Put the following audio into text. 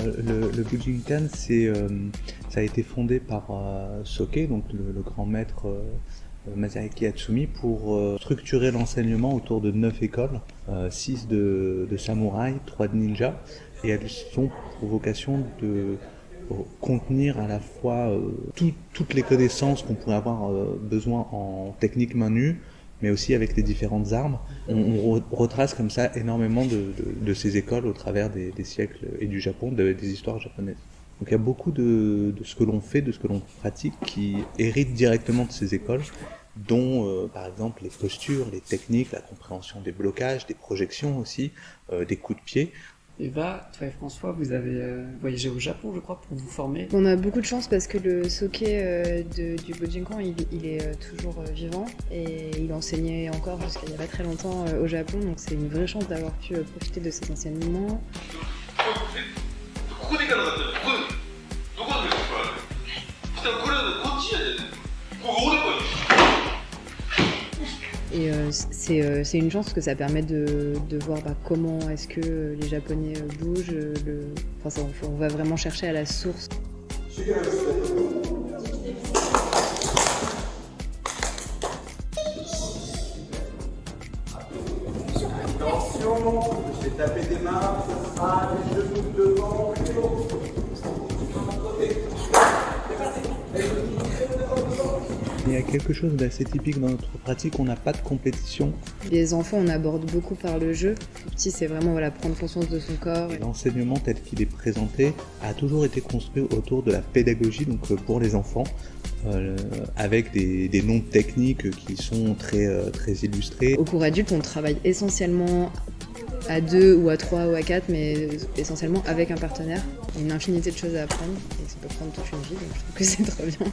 Le Bujinkan, ça a été fondé par Soke, donc le grand maître Masayaki Hatsumi, pour structurer l'enseignement autour de 9 écoles, 6 de samouraïs, 3 de ninjas, et elles ont pour vocation de contenir à la fois toutes les connaissances qu'on pourrait avoir besoin en technique main nue, mais aussi avec les différentes armes. On retrace comme ça énormément de ces écoles au travers des siècles et du Japon, des histoires japonaises. Donc il y a beaucoup de ce que l'on fait, de ce que l'on pratique qui hérite directement de ces écoles, dont par exemple les postures, les techniques, la compréhension des blocages, des projections aussi, des coups de pied. Eva, toi et François, vous avez voyagé au Japon, je crois, pour vous former. On a beaucoup de chance parce que le Soke du Bujinkan, il est toujours vivant et il enseignait encore jusqu'à il n'y a pas très longtemps au Japon, donc c'est une vraie chance d'avoir pu profiter de ces enseignements. Et c'est une chance parce que ça permet de voir comment est-ce que les Japonais bougent. On va vraiment chercher à la source. Attention, je vais taper des mains, ce sera les genoux devant, plus haut. Il y a quelque chose d'assez typique dans notre pratique, on n'a pas de compétition. Les enfants, on aborde beaucoup par le jeu. Le petit, c'est vraiment prendre conscience de son corps. Et l'enseignement tel qu'il est présenté a toujours été construit autour de la pédagogie, donc pour les enfants, avec des noms techniques qui sont très illustrés. Au cours adulte, on travaille essentiellement à 2 ou à 3 ou à 4, mais essentiellement avec un partenaire. Il y a une infinité de choses à apprendre et ça peut prendre toute une vie, donc je trouve que c'est très bien.